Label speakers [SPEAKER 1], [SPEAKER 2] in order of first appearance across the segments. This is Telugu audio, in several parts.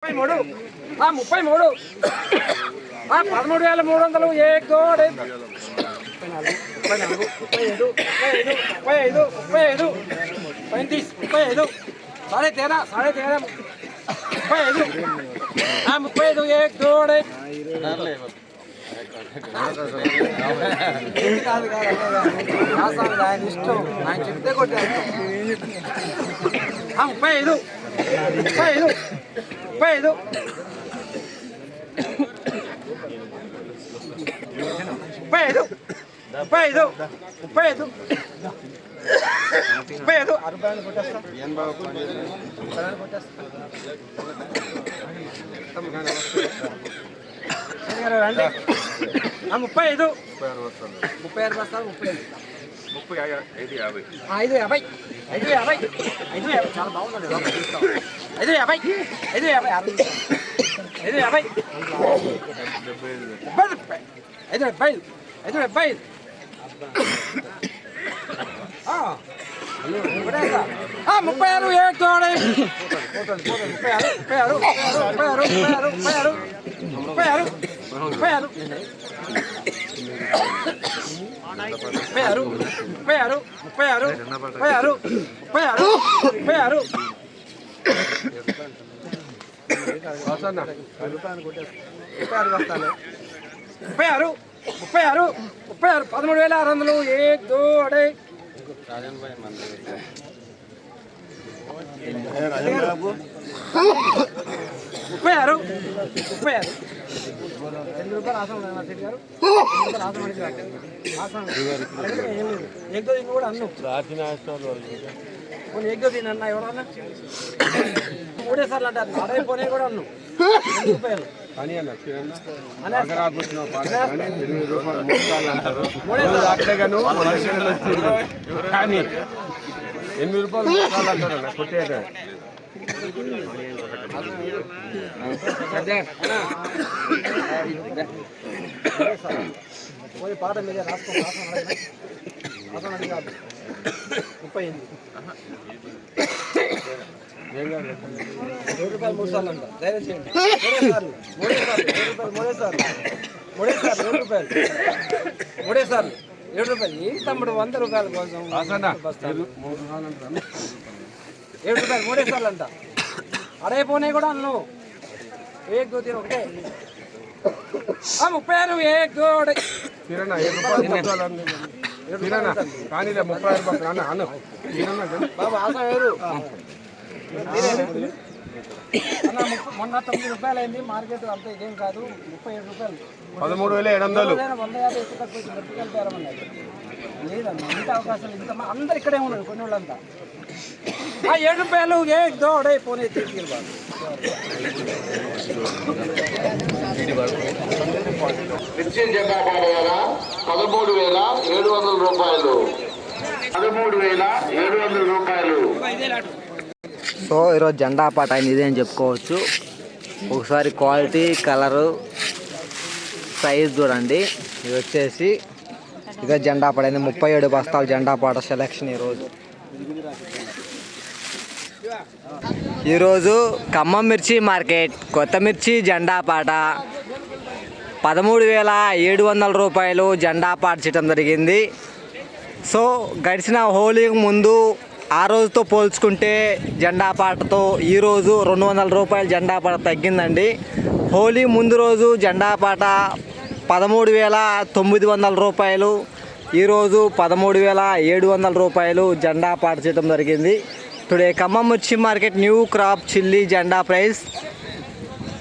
[SPEAKER 1] 33 13,300 1 2 35 साढ़े 13 35 ఇష్టం ఆయన చెప్తే కొట్టారు 35 చాలా బాగుందండి 3 సార్లు అంటారు నాడైపోయినా కూడా అన్ను కానీ ₹8 అంటారు కొట్టేది పాట మీద రాసుకో 7 రూపాయలు 3 సార్లు అంట ధైర్యం చేయండి 7 రూపాయలు ఈ తమ్ముడు 100 రూపాయల కోసం 7 రూపాయలు 3 సార్లు అంట అడైపోయినాయి కూడా అన్ను 1 2 3 ఒకటే 36 బాబు ఆశ వేరు మొన్న 9 రూపాయలు అయింది మార్కెట్ అంతా ఇదేం కాదు 37 రూపాయలు
[SPEAKER 2] 13,700
[SPEAKER 1] 150 ఎక్కువ తక్కువ మిరపకాయలు పేరమన్నారు లేదమ్మా ఇంత అవకాశాలు ఇంత అందరు ఇక్కడే ఉన్నారు కొన్ని వాళ్ళంతా 7 రూపాయలు దోడైపోయినాయి తీసుకెళ్ళి బాబు
[SPEAKER 3] మిర్చి జెండాపాట వేల 13,700 రూపాయలు 13,700 రూపాయలు.
[SPEAKER 4] సో ఈరోజు జెండా పాట అయింది ఇదే అని చెప్పుకోవచ్చు. ఒకసారి క్వాలిటీ కలరు సైజ్ చూడండి. ఇది వచ్చేసి ఇదే జెండా పాట అయింది. 37 బస్తాలు జెండా పాట సెలెక్షన్ ఈరోజు ఖమ్మం మిర్చి మార్కెట్ కొత్త మిర్చి జెండా పాట 13,700 రూపాయలు జెండా పాట చేయడం జరిగింది. సో గడిచిన హోలీకి ముందు ఆ రోజుతో పోల్చుకుంటే జెండా పాటతో ఈరోజు 200 రూపాయలు జెండా పాట తగ్గిందండి. హోలీ ముందు రోజు జెండా పాట 13,900 రూపాయలు, ఈరోజు 13,700 రూపాయలు జెండా పాట చేయడం జరిగింది. టుడే ఖమ్మం మిర్చి మార్కెట్ న్యూ క్రాప్ చిల్లీ జెండా ప్రైస్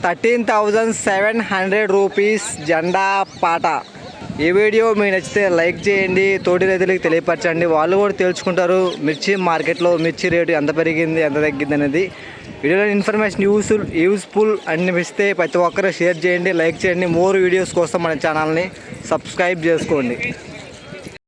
[SPEAKER 4] 13,700 రూపీస్ జెండా పాట. ఈ వీడియో మీకు నచ్చితే లైక్ చేయండి, తోటి రైతులకు తెలియపరచండి, వాళ్ళు కూడా తెలుసుకుంటారు మిర్చి మార్కెట్లో మిర్చి రేటు ఎంత పెరిగింది ఎంత తగ్గింది అనేది. వీడియోలో ఇన్ఫర్మేషన్ యూస్ఫుల్ అనిపిస్తే ప్రతి ఒక్కరు షేర్ చేయండి, లైక్ చేయండి. మోర్ వీడియోస్ కోసం మన ఛానల్ని సబ్స్క్రైబ్ చేసుకోండి.